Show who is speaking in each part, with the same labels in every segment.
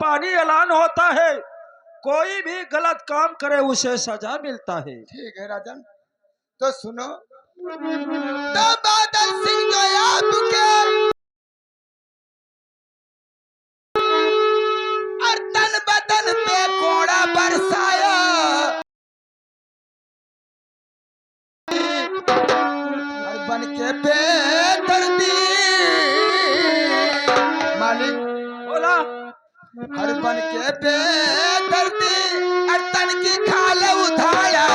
Speaker 1: पानी ऐलान होता है, कोई भी गलत काम करे उसे सजा मिलता है।
Speaker 2: ठीक है राजन, तो सुनो। तो बादल सिंह जो आपके और तन बदन पे कोड़ा बरसाया, और बन के बेदर्दी मालिक
Speaker 1: बोला
Speaker 2: हर बन के बेदर्दी और तन की खाल उठाया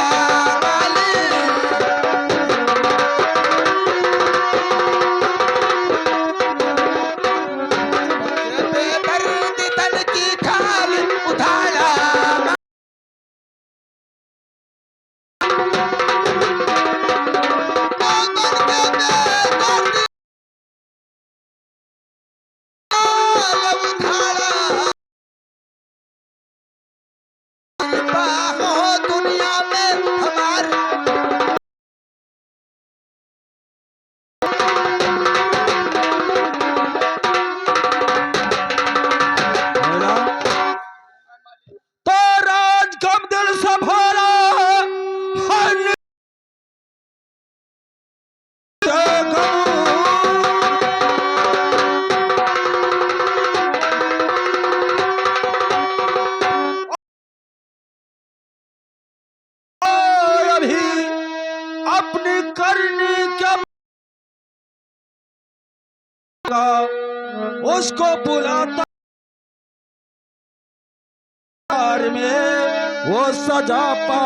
Speaker 2: दुनिया में हमारे
Speaker 1: तो राज कम दिल से भरा अभी अपनी करनी क्या उसको बुलाता में वो सजा पा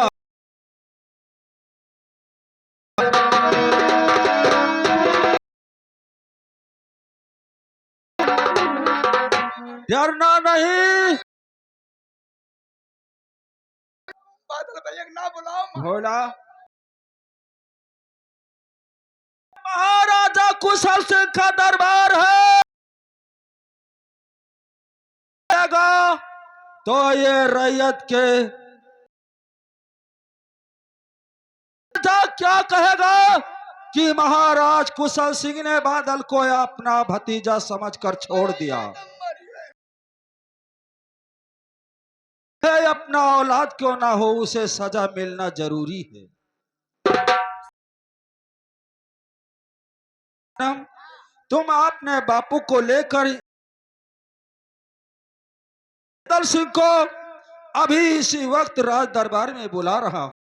Speaker 1: डरना नहीं।
Speaker 2: बादल भैया ना बुलाओ।
Speaker 1: भोला महाराजा कुशल सिंह का दरबार है, तो ये रैयत के क्या कहेगा कि महाराज कुशल सिंह ने बादल को अपना भतीजा समझकर छोड़ दिया, अपना औलाद क्यों ना हो उसे सजा मिलना जरूरी है। तुम अपने बापू को लेकर बादल सिंह को अभी इसी वक्त राज दरबार में बुला रहा हूं।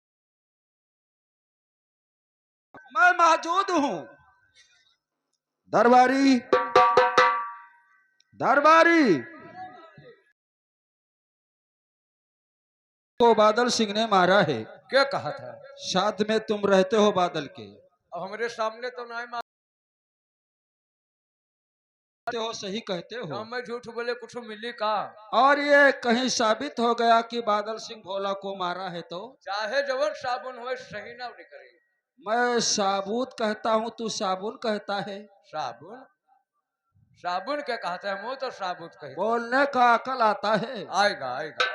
Speaker 1: मैं मौजूद हूं। दरबारी दरबारी को बादल सिंह ने मारा है।
Speaker 3: क्या कहा था?
Speaker 1: साथ में तुम रहते हो बादल के,
Speaker 3: अब हमारे सामने तो नहीं मारते
Speaker 1: हो, सही कहते हो।
Speaker 3: तो मैं झूठ बोले कुछ मिली का?
Speaker 1: और ये कहीं साबित हो गया कि बादल सिंह भोला को मारा है तो
Speaker 3: चाहे जवन साबुन हो सही ना करे।
Speaker 1: मैं साबुत कहता हूँ, तू साबुन कहता है।
Speaker 3: साबुन साबुन क्या कहते हैं? मुँह तो साबुत कहते।
Speaker 1: बोलने का अकल आता है।
Speaker 3: आएगा आएगा।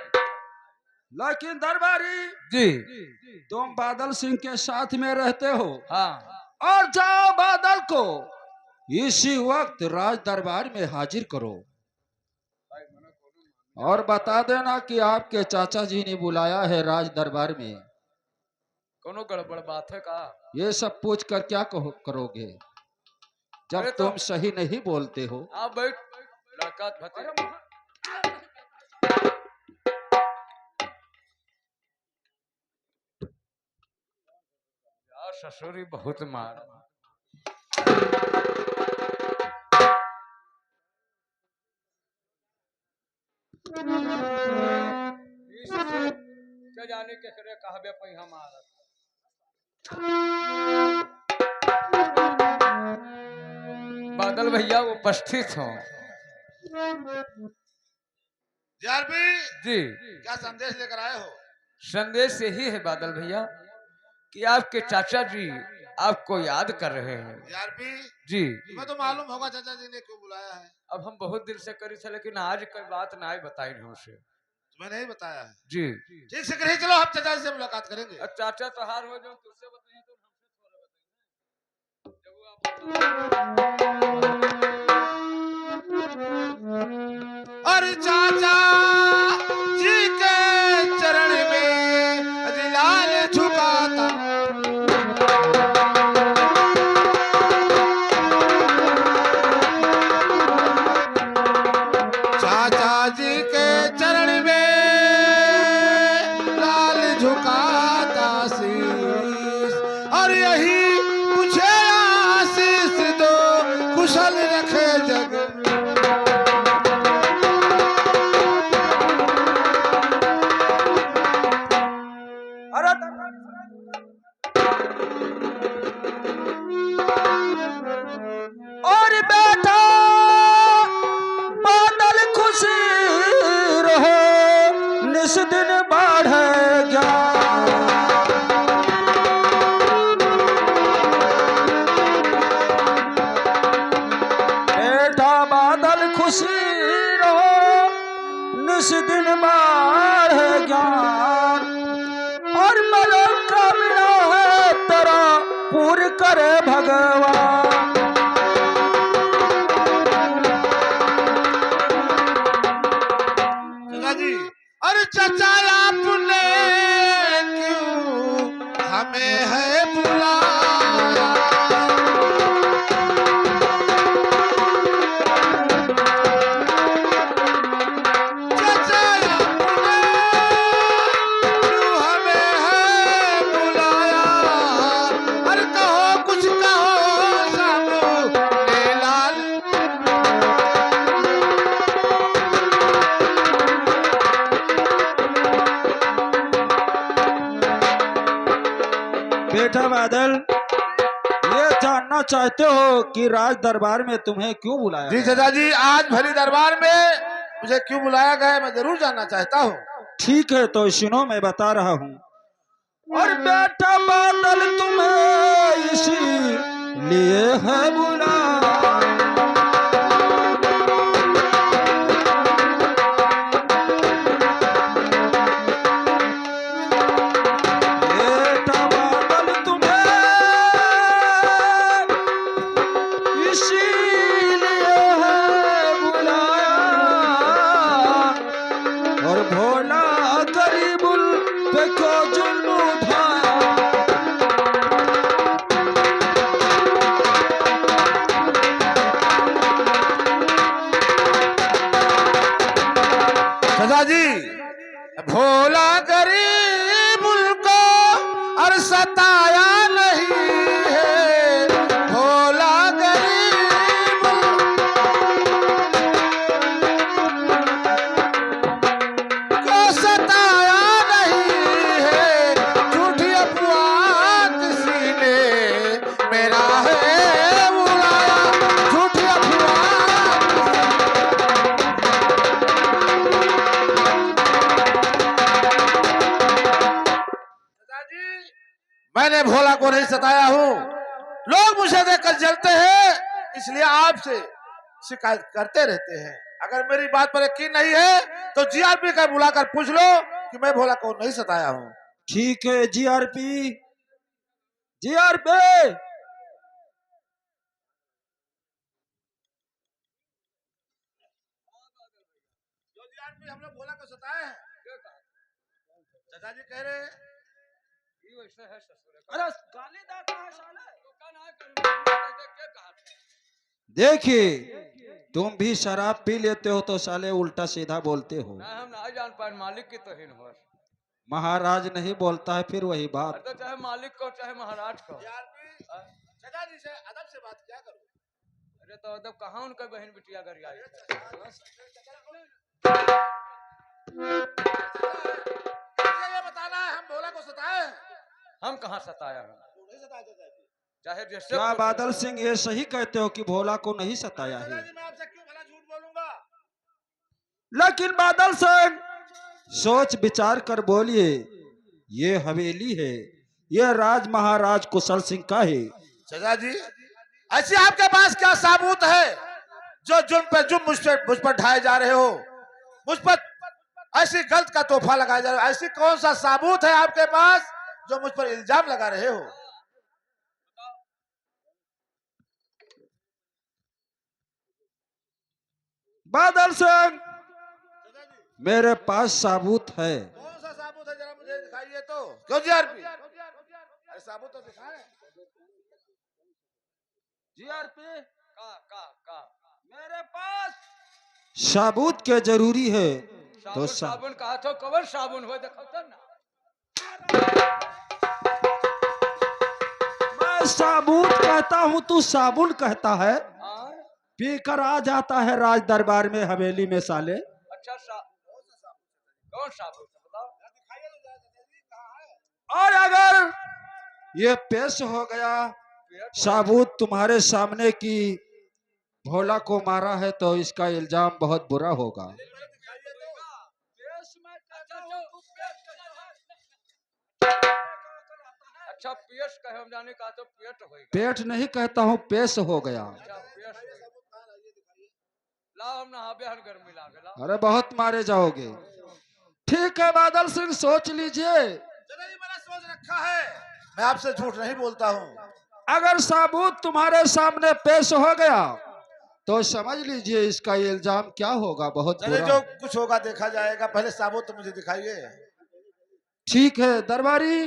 Speaker 1: लेकिन दरबारी
Speaker 3: जी
Speaker 1: तुम बादल सिंह के साथ में रहते हो,
Speaker 3: हाँ,
Speaker 1: और जाओ बादल को इसी वक्त राज दरबार में हाजिर करो और बता देना कि आपके चाचा जी ने बुलाया है राज दरबार में।
Speaker 3: कोनो गड़बड़ बात है का?
Speaker 1: ये सब पूछ कर क्या करोगे जब तुम सही नहीं बोलते हो?
Speaker 3: आप बैठ मुलाकात भते। यार ससुरी बहुत मार। क्या जाने के करे कहबे पई हमारा। बादल भैया उपस्थित हो।
Speaker 2: जी
Speaker 4: क्या संदेश लेकर आए हो?
Speaker 3: संदेश यही है बादल भैया कि आपके चाचा जी आपको याद कर रहे हैं। जी
Speaker 4: तुम्हें तो मालूम होगा चाचा जी ने क्यों बुलाया है।
Speaker 3: अब हम बहुत दिल से करी थे, लेकिन आज कोई बात ना बताई हमसे।
Speaker 4: तुम्हें नहीं बताया है?
Speaker 3: जी
Speaker 4: ठीक से करिए, चलो हम चाचा जी से मुलाकात करेंगे।
Speaker 3: अब चाचा तो हार हो जो तुझसे बताइए तो हमसे थोड़ा बताइए।
Speaker 4: अरे चाचा जी के चरण में लाल झुकाता शीश, और यही पूछे आशीष दो, कुशल रखे जग।
Speaker 1: अरे और बेटा बादल खुशी रहो, निस दिन बढ़ेगा। बेटा बादल खुशी रहो, निस दिन बढ़ेगा। और मनोकामना है तेरा पूर्ण करे भगवान।
Speaker 4: चचा जी, अरे चचा आपने क्यों हमें है बुलाया? चचा आपने क्यों हमें है बुलाया? अरे कहो कुछ कहो सामने लाल।
Speaker 1: बेटा बादल, ये जानना चाहते हो कि राज दरबार में तुम्हें क्यों बुलाया
Speaker 4: जी
Speaker 1: गया?
Speaker 4: चचा जी, आज भरी दरबार में मुझे क्यों बुलाया गया है, मैं जरूर जानना चाहता हूँ।
Speaker 1: ठीक है तो सुनो, मैं बता रहा हूँ। और बेटा बादल तुम्हें इसी लिए है बुलाया। बेटा बादल तुम्हें इसीलिए है बुलाया। और भोला गरीबुल पे को जुल्म उठाया।
Speaker 4: चचा जी, भोला गरीब को और सताया नहीं है। भोला गरीब को सताया नहीं है। झूठी अफवाह किसी ने मेरा है बुलाया। झूठी अफवाह मैंने भोला को नहीं सताया हूँ। लोग मुझे देखकर जलते हैं, इसलिए आपसे शिकायत करते रहते हैं। अगर मेरी बात पर यकीन नहीं है तो जीआरपी का बुलाकर पूछ लो कि मैं भोला को नहीं सताया हूँ।
Speaker 1: ठीक है जीआरपी, जीआरपी।
Speaker 4: जो जीआरपी हम लोग भोला को सताए हैं, चाचा जी कह रहे हैं।
Speaker 1: अरे गाली देता है साले। देखिए, तुम भी शराब पी लेते हो तो साले उल्टा सीधा बोलते हो।
Speaker 3: ना हम ना जान पाए, मालिक की तो ही हो।
Speaker 1: महाराज नहीं बोलता है फिर वही बात।
Speaker 3: तो चाहे मालिक को चाहे महाराज को।
Speaker 4: जीआरपी चाचा जी से अदब से बात क्या करूं?
Speaker 3: अरे तो अदब कहाँ उनका बहन बिटिया घर आई।
Speaker 4: मुझे ये बताना है, हम भोला को सताए हैं?
Speaker 3: हम कहाँ सताया हम?
Speaker 4: नहीं सताए चाचा जी।
Speaker 3: चाहे जैसे
Speaker 1: क्या बादल सिंह ये सही कहते हो कि भोला को नहीं सताया
Speaker 4: चाचा
Speaker 1: है?
Speaker 4: जी मैं आपसे क्यों भला झूठ बोलूंगा?
Speaker 1: लेकिन बादल सिंह सोच विचार कर बोलिए, ये हवेली है, ये राज महाराज कुशल सिंह का है।
Speaker 4: चाचा जी, ऐसी आपके पास क्या साबूत है जो जुर्म पे जुर्म मुझ पर ढाए जा रहे हो? मुझ पर ऐसी गलत का तोहफा लगाया जा रहा है। ऐसी कौन सा साबूत है आपके पास जो मुझ पर इल्जाम लगा रहे हो?
Speaker 2: बादल सिंह, मेरे पास साबुत है।
Speaker 4: कौन सा साबुत है, जरा मुझे दिखाइए तो। क्यों जीआरपी? अरे साबुत तो दिखाएं।
Speaker 1: जीआरपी का मेरे पास साबुत के जरूरी है तो
Speaker 3: साबुन साबुन कहा तो कवर साबुन हो देखो तो ना।
Speaker 1: मैं साबुत कहता हूँ तू साबुन कहता है।
Speaker 3: हाँ
Speaker 1: पीकर आ जाता है राज दरबार में हवेली में साले।
Speaker 3: अच्छा कौन साबुन है बताओ।
Speaker 1: और अगर ये पेश हो गया साबुत तुम्हारे सामने की भोला को मारा है तो इसका इल्जाम बहुत बुरा होगा।
Speaker 3: अच्छा पेश कहे हम जाने का तो पेट होएगा।
Speaker 1: पेट नहीं कहता हूँ पेश हो गया।
Speaker 3: अच्छा पेश लाओ हम नहा बेहन गर्मी लागे लाओ।
Speaker 1: अरे बहुत मारे जाओगे। ठीक है बादल सिंह सोच लीजिए।
Speaker 4: मैंने सोच रखा है, मैं आपसे झूठ नहीं बोलता हूँ।
Speaker 1: अगर साबुत तुम्हारे सामने पेश हो गया तो समझ लीजिए इसका इल्जाम क्या होगा, बहुत
Speaker 4: चले
Speaker 1: बुरा।
Speaker 4: जो कुछ होगा देखा जाएगा, पहले साबुत तो मुझे दिखाइए।
Speaker 1: ठीक है दरबारी।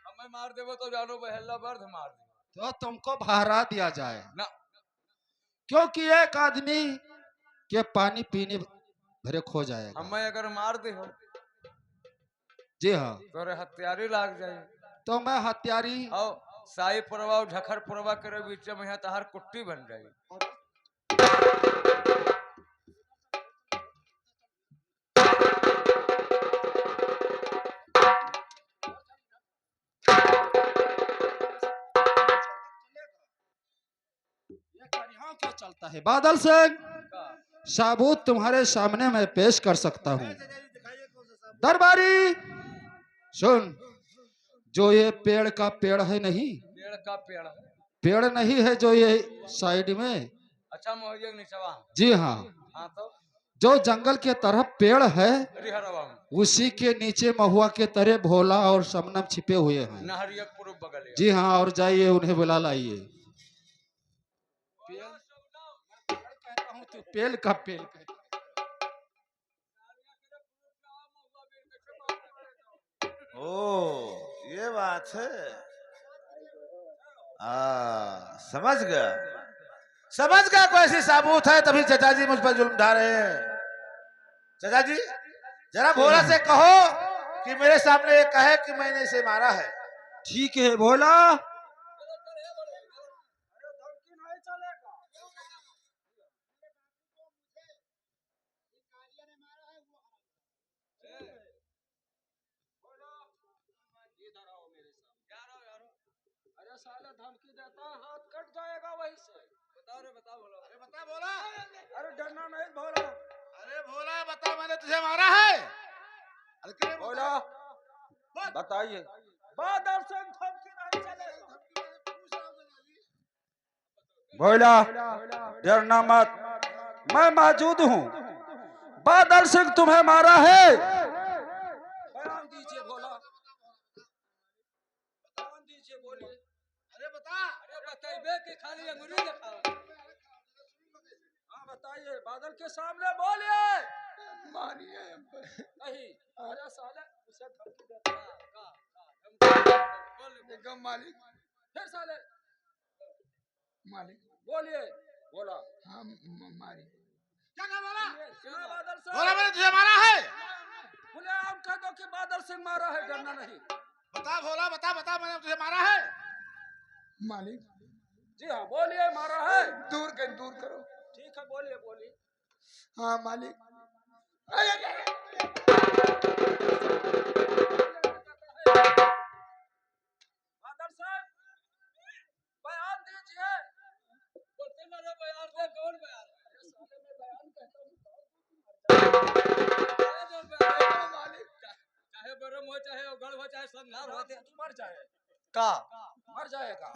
Speaker 3: हमें मार देवो तो जानो बहल्ला बर्द मार दे
Speaker 1: तो तुमको भारा दिया जाए
Speaker 3: ना।
Speaker 1: क्योंकि एक आदमी के पानी पीने भरे खो जाएगा।
Speaker 3: हमें अगर मार दे हो
Speaker 1: जी हाँ
Speaker 3: तोरे हत्यारी लाग जाए।
Speaker 1: तो मैं हत्यारी।
Speaker 3: आओ साई पुरवा और झखर पुरवा करे बीच में यहाँ तहार कुट्टी बन जाए।
Speaker 1: क्या चलता है बादल सिंह? साबुत तुम्हारे सामने मैं पेश कर सकता हूँ। दरबारी सुन, जो ये पेड़ का पेड़ है नहीं,
Speaker 3: पेड़ का पेड़ है।
Speaker 1: पेड़ नहीं है जो ये साइड में।
Speaker 3: अच्छा मोहल्ले नीचवा।
Speaker 1: जी हाँ
Speaker 3: हाँ तो
Speaker 1: जो जंगल के तरफ पेड़ है
Speaker 3: रिहरवा
Speaker 1: उसी के नीचे महुआ के तरह भोला और शबनम छिपे हुए हैं।
Speaker 3: नहरिया पूर्व बगल है।
Speaker 1: जी हाँ और जाइए उन्हें बुला लाइए। कहता हूँ तू पेल का पेल
Speaker 4: ओ ये बात है। समझ गया कोई ऐसी साबुत है, तभी चाचा जी मुझ पर जुल्म ढा रहे हैं। चाचा जी जरा भोला से कहो कि मेरे सामने ये कहे कि मैंने इसे मारा है।
Speaker 1: ठीक है भोला। अरे साले धमकी देता है, हाथ कट जाएगा वहीं से।
Speaker 3: बताओ रे बताओ बोलो।
Speaker 4: अरे बता भोला।
Speaker 1: अरे डरना नहीं भोला।
Speaker 4: अरे भोला बता, मैंने तुझे मारा है। अरे क्यों
Speaker 1: भोला बताइए। बादल सिंह धमकी नहीं चलेगा। भोला डरना मत, मैं मौजूद हूँ। बादल सिंह तुम्हें मारा है। बयान दीजिए भोला, बयान दीजिए बोलिए।
Speaker 4: अरे बता।
Speaker 3: अरे बताइए कि खाली अंगूरी दिखाओ।
Speaker 1: हाँ बताइए, बादल के सामने बोलिए।
Speaker 3: मारिए
Speaker 1: नहीं अरे साले उसे धमकी देता है।
Speaker 3: बोल मालिक।
Speaker 1: फिर साले
Speaker 3: मालिक
Speaker 1: बोलिए। बोला
Speaker 3: हाँ मारी।
Speaker 4: क्या कहा भोला?
Speaker 1: क्या बादल सिंह?
Speaker 4: भोला मैंने तुझे मारा है।
Speaker 1: खुले आम कह दो कि बादल सिंह मारा है, डरना नहीं।
Speaker 4: बता भोला बता बता, मैंने तुझे मारा है।
Speaker 3: मालिक
Speaker 1: जी हाँ बोलिए, मारा है।
Speaker 3: दूर करो।
Speaker 1: ठीक है बोलिए बोलिए।
Speaker 3: हाँ मालिक।
Speaker 1: बादल साहब बयान दीजिए।
Speaker 3: बोलते मारे बयान दे। कौन बयान?
Speaker 1: मैं बयान कहता हूँ
Speaker 3: मालिक चाहे बरम हो चाहे उगड़ हो चाहे संघार हो
Speaker 1: तू मर जाए।
Speaker 3: का
Speaker 1: मर जाएगा।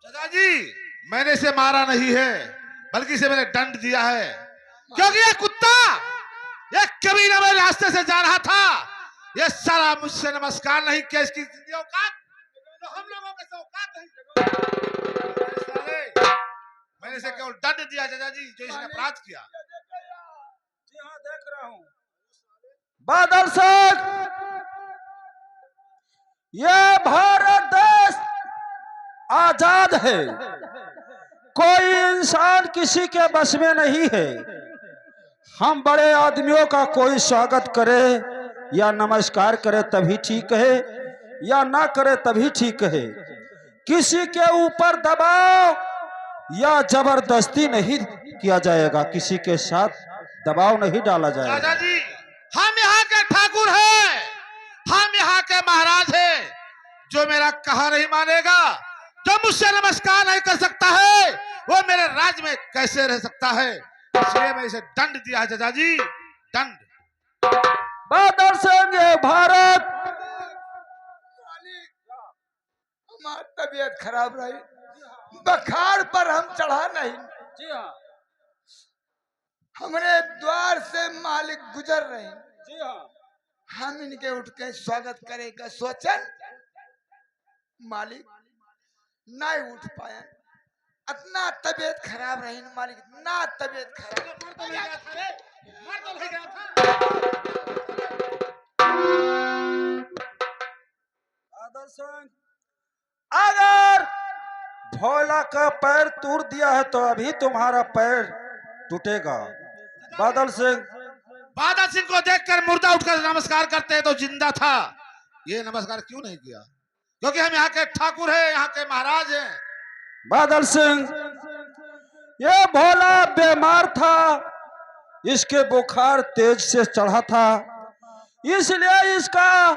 Speaker 4: चाचा जी मैंने इसे मारा नहीं है, बल्कि इसे मैंने दंड दिया है, क्योंकि ये कुत्ता ये कभी ना मेरे रास्ते से जा रहा था। ये साला मुझसे नमस्कार नहीं किया, इसकी औकात तो हम लोगों के औकात नहीं। साले मैंने इसे केवल दंड दिया चाचा जी, जो इसने अपराध किया।
Speaker 1: जी हाँ देख रहा हूँ। बादल सिंह ये भारत देश आजाद है, कोई इंसान किसी के बस में नहीं है। हम बड़े आदमियों का कोई स्वागत करे या नमस्कार करे तभी ठीक है, या ना करे तभी ठीक है। किसी के ऊपर दबाव या जबरदस्ती नहीं किया जाएगा, किसी के साथ दबाव नहीं डाला जाएगा।
Speaker 4: राजा जी, हम यहाँ के ठाकुर हैं, हम यहाँ के महाराज हैं। जो मेरा कहा नहीं मानेगा, जो मुझसे नमस्कार नहीं कर सकता है, वो मेरे राज्य में कैसे रह सकता है। इसलिए मैं इसे दंड दिया है चाचा जी, दंड।
Speaker 1: बादल सिंह, ये भारत
Speaker 2: हमारी तबीयत खराब रही, बुखार पर हम चढ़ा नहीं।
Speaker 1: जी हाँ,
Speaker 2: हमरे द्वार से मालिक गुजर रहे हैं,
Speaker 1: जी हाँ,
Speaker 2: हम इनके उठ के स्वागत करेगा सोचन मालिक नहीं उठ पाए। इतना तबीयत खराब रही मालिक, ना तबीयत खराब।
Speaker 1: बादल सिंह, अगर भोला का पैर तोड़ दिया है तो अभी तुम्हारा पैर टूटेगा। बादल सिंह,
Speaker 4: बादल सिंह को देखकर मुर्दा उठकर नमस्कार करते हैं तो जिंदा था, ये नमस्कार क्यों नहीं किया? क्योंकि हम यहाँ के ठाकुर हैं, यहाँ के महाराज हैं।
Speaker 1: बादल सिंह, ये भोला बीमार था, इसके बुखार तेज से चढ़ा था, इसलिए इसका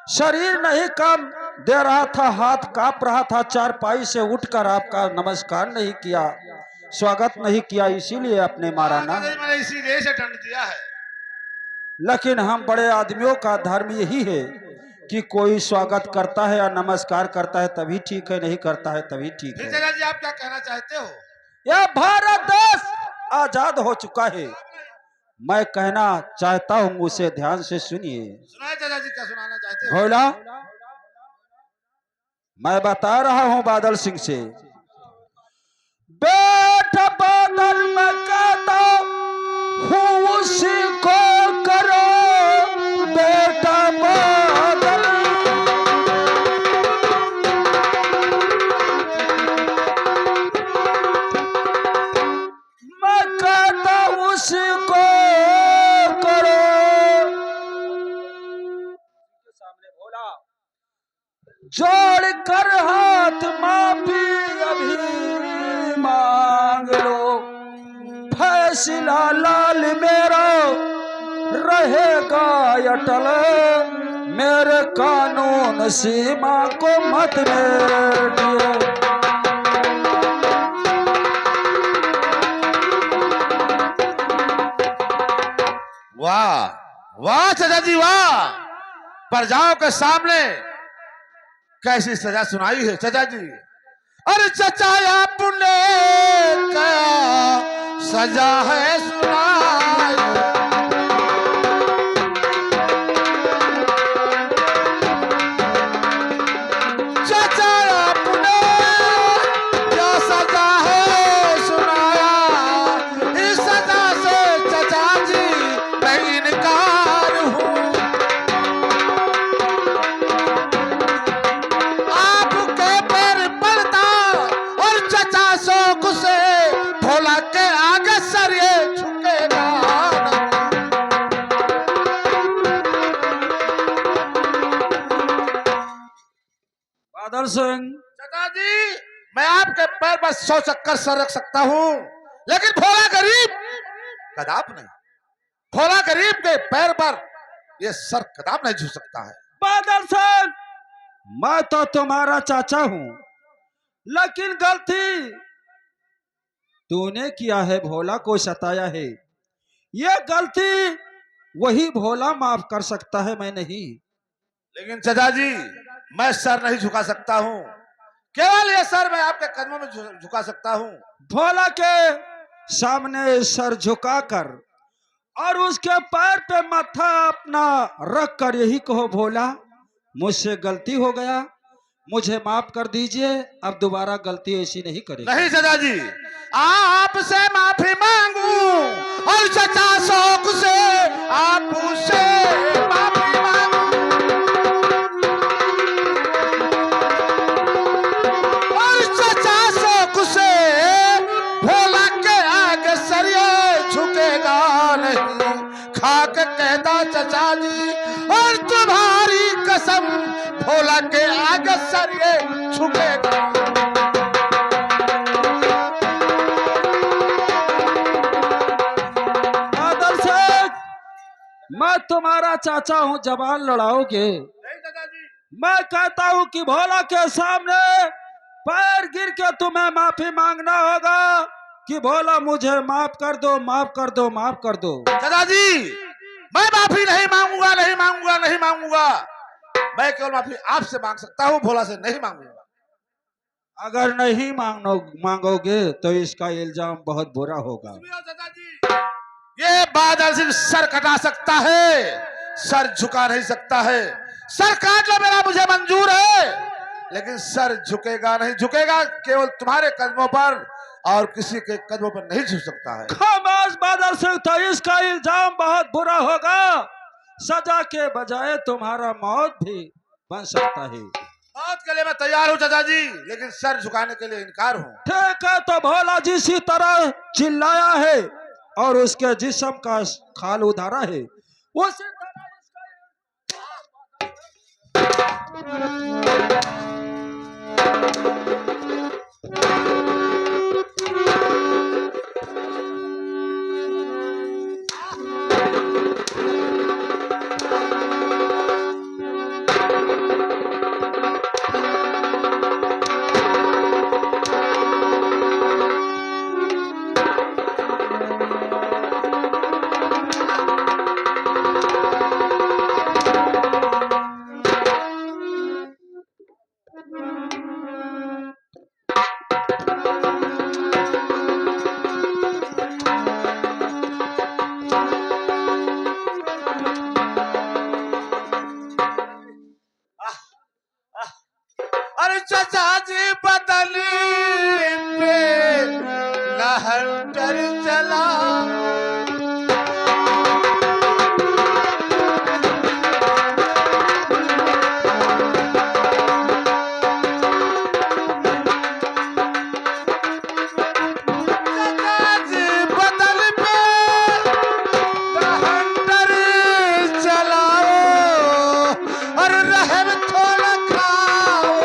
Speaker 1: शरीर नहीं काम दे रहा था, हाथ कांप रहा था। चारपाई से उठकर आपका नमस्कार नहीं किया, स्वागत नहीं किया, इसीलिए आपने मारा ना।
Speaker 4: मैंने इसीलिए से दंड दिया है।
Speaker 1: लेकिन हम बड़े आदमियों का धर्म यही है कि कोई स्वागत करता है या नमस्कार करता है तभी ठीक है, नहीं करता है तभी ठीक है।
Speaker 4: चाचा जी, आप क्या कहना चाहते हो?
Speaker 1: यह भारत देश आजाद हो चुका है। मैं कहना चाहता हूं, उसे ध्यान से सुनिए।
Speaker 4: सुनाए चाचा जी, क्या सुनाना चाहते हो?
Speaker 1: भोला, मैं बता रहा हूं बादल सिंह से, बेटा बादल मैं कहता हूं उसी को करो, बेटा बादल। मैं कहता उसी को करो। सामने भोला जोड़ कर हाथ माफी अभी मांग लो, फैसला लाल मेरा रहेगा अटल, मेरे कानून सीमा को मत मेटियो।
Speaker 4: वाह वाह चाचा जी, वाह! प्रजाओं के सामने कैसी सजा सुनाई है चाचा जी। अरे चाचा, आपने क्या सजा है सुनाई। चाचा, आपने क्या सजा है सुनाया। इस सजा से चाचा जी मैं इनकार हूँ। आपके पैर पड़ता और चाचा शौक से भोला के आगे सर ये झुकेगा।
Speaker 1: बादल सिंह,
Speaker 4: चाचा जी, मैं आपके पैर पर 100 चक्कर सर रख सकता हूँ, लेकिन भोला गरीब कदाप नहीं। भोला गरीब के पैर पर ये सर कदाप नहीं झुक सकता है।
Speaker 1: बादल सिंह, मैं तो तुम्हारा चाचा हूं, लेकिन गलती तूने किया है, भोला को सताया है। ये गलती वही भोला माफ कर सकता है, मैं नहीं।
Speaker 4: लेकिन चाचा जी, मैं सर नहीं झुका सकता हूँ, केवल ये सर मैं आपके कदमों में झुका सकता हूँ।
Speaker 1: भोला के सामने सर झुकाकर और उसके पैर पे माथा अपना रख कर यही कहो, भोला मुझसे गलती हो गया, मुझे माफ कर दीजिए, अब दोबारा गलती ऐसी नहीं करेगी।
Speaker 4: नहीं चाचा जी, आपसे माफी मांगू और चाचा शौक से आपसे माफी मांगू। आगे सर ये झुकेगा।
Speaker 1: बादल सिंह, मैं तुम्हारा चाचा हूँ, जवान लड़ाओगे?
Speaker 4: नहीं दादाजी,
Speaker 1: मैं कहता हूँ कि भोला के सामने पैर गिर के तुम्हें माफी मांगना होगा कि भोला मुझे माफ कर दो, माफ कर दो, माफ कर दो।
Speaker 4: दादाजी मैं माफी नहीं मांगूंगा, नहीं मांगूंगा, नहीं मांगूंगा। मैं केवल माफी आपसे मांग सकता हूँ, भोला से नहीं मांगूंगा।
Speaker 1: अगर नहीं मांगोगे तो इसका इल्जाम बहुत बुरा होगा।
Speaker 4: ये बादल सिंह सर कटा सकता है, सर झुका नहीं सकता है। सर काट लो मेरा, मुझे मंजूर है, लेकिन सर झुकेगा नहीं, झुकेगा केवल तुम्हारे कदमों पर और किसी के कदमों पर नहीं झुक सकता है।
Speaker 1: खामोश बादल सिंह, तो इसका इल्जाम बहुत बुरा होगा। सजा के बजाय तुम्हारा मौत भी बन सकता है।
Speaker 4: मौत के लिए मैं तैयार हूँ चाचा जी, लेकिन सर झुकाने के लिए इनकार हूँ।
Speaker 1: ठीक है, तो भोला जिसी तरह चिल्लाया है और उसके जिस्म का खाल उधारा है, उसी तरह
Speaker 4: अरे चाचा जी बदली पे लहर चला, चाचा जी बदल पे लहर चलाओ और रहम थोड़ा खाओ।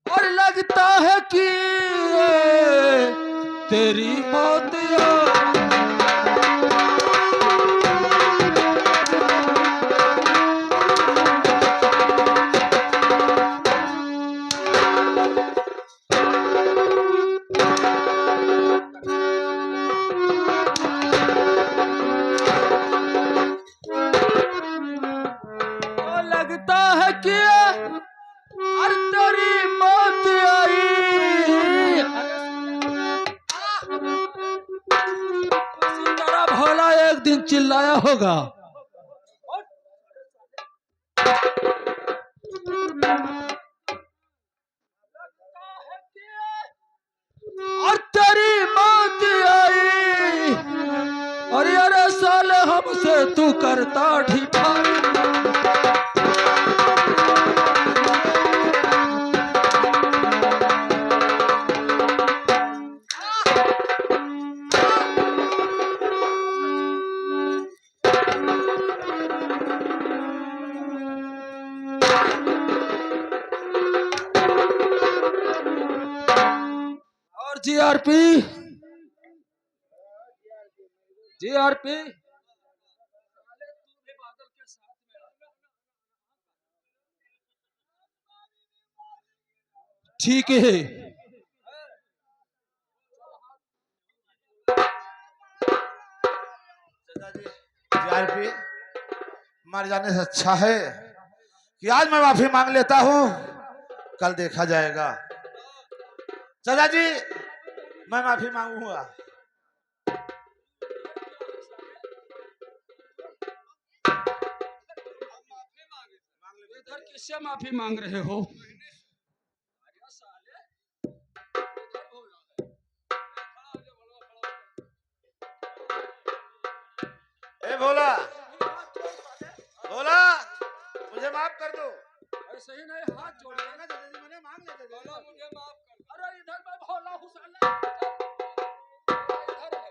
Speaker 1: और लगता है कि तेरी मौत तो लगता है कि और तेरी मौत आई। उसी तरह भोला एक दिन चिल्लाया होगा, और तेरी मौत आई, और यारे साले हमसे तू करता ढीठा। और जीआरपी, जीआरपी ठीक है।
Speaker 4: जीआरपी मर जाने से अच्छा है कि आज मैं माफी मांग लेता हूँ, कल देखा जाएगा। चाचा जी मैं माफी मांगूंगा।
Speaker 1: इधर किससे माफी मांग रहे हो?
Speaker 4: ए भोला, भोला मुझे माफ कर दो।
Speaker 1: ऐसे ही नहीं, हाथ जोड़े।
Speaker 2: मैंने मांग लेते थे।
Speaker 3: भोला मुझे माफ कर।
Speaker 1: अरे इधर मैं भोला हूँ साला। इधर है।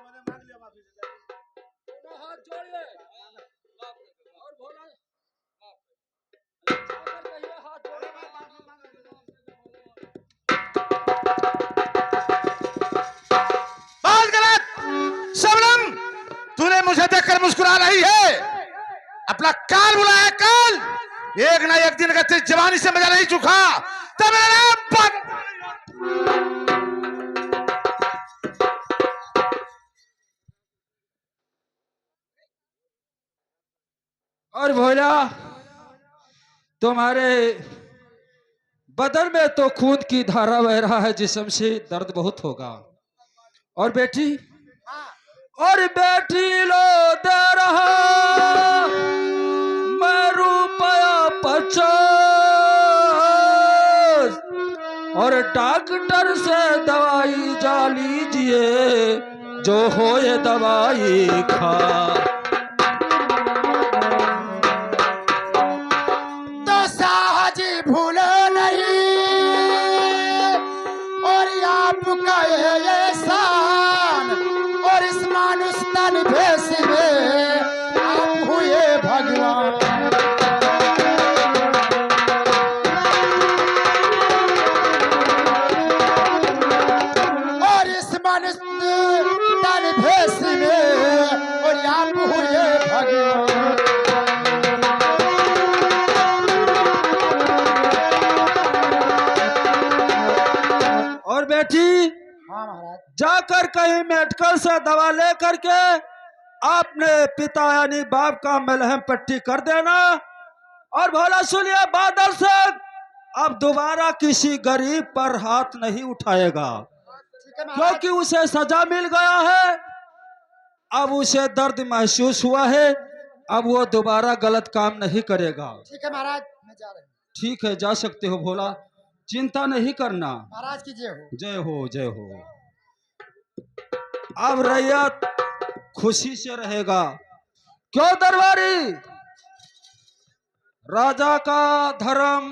Speaker 2: मैंने मांग लिया माफी से।
Speaker 1: दोनों हाथ जोड़िए
Speaker 3: माफ कर दो।
Speaker 1: और भोला
Speaker 3: माफ कर दो।
Speaker 1: जाकर कहिए हाथ जोड़े।
Speaker 4: बात गलत। शबनम, तूने मुझे देखकर मुस्कुरा रही है। अपना काल बुलाया, काल। एक ना एक दिन अगर तेरी जवानी से मजा नहीं चुका तो मेरा नाम
Speaker 1: और भोला, तुम्हारे बदन में तो खून की धारा बह रहा है, जिस्म से दर्द बहुत होगा। और बेटी, और बेटी लो दे रहा मैं रुपया 50, और डॉक्टर से दवाई जा लीजिए, जो हो ये दवाई खा।
Speaker 2: तो साहजी भूलो नहीं और आपका ये एहसान, और इस मानुष तन भेष में आप हुए भगवान। और इस मानुष तन भेष में और आप हुए भगवान।
Speaker 1: और बेटी,
Speaker 2: हाँ महाराज।
Speaker 1: जाकर कहीं मेडिकल से दवा लेकर के आपने पिता यानी बाप का मलहम पट्टी कर देना। और भोला सुनिए बादल से, अब दोबारा किसी गरीब पर हाथ नहीं उठाएगा,
Speaker 2: ठीक है महाराज।
Speaker 1: क्योंकि उसे सजा मिल गया है। अब उसे दर्द महसूस हुआ है, अब वो दोबारा गलत काम नहीं करेगा।
Speaker 2: ठीक है महाराज, मैं जा रहा हूँ।
Speaker 1: ठीक है, जा सकते हो भोला, चिंता नहीं करना।
Speaker 2: महाराज की जय हो।
Speaker 1: जय हो, जय हो। अब रैयत खुशी से रहेगा। क्यों दरबारी? राजा का धर्म,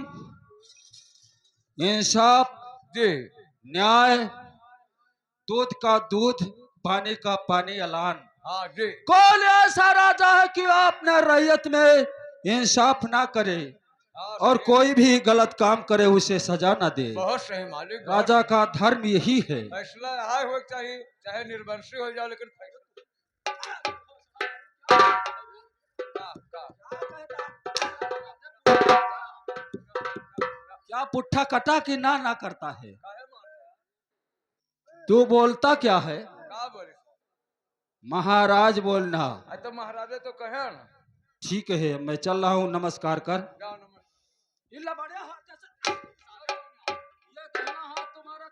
Speaker 1: इंसाफ,
Speaker 3: जी
Speaker 1: न्याय, दूध का दूध, पानी का पानी ऐलान।
Speaker 3: हाँ जी।
Speaker 1: कौन ऐसा राजा है कि अपने रैयत में इंसाफ ना करे
Speaker 3: हाँ,
Speaker 1: और
Speaker 3: सही।
Speaker 1: कोई भी गलत काम करे उसे सजा ना दे?
Speaker 3: बहुत सही मालिक, बहुत
Speaker 1: राजा
Speaker 3: सही।
Speaker 1: का धर्म यही है।
Speaker 3: फैसला आए हुए चाहिए, चाहे निर्वंशी हो जाए, लेकिन फैसला।
Speaker 1: क्या पुट्ठा कटा कि ना ना करता है? तू बोलता क्या है?
Speaker 3: क्या बोले?
Speaker 1: महाराज बोलना।
Speaker 3: आज तो महाराजे तो कहे ना।
Speaker 1: ठीक है, मैं चल रहा हूँ, नमस्कार कर।
Speaker 3: जाओ नमस्कार।
Speaker 1: ये कहना हाथ तुम्हारा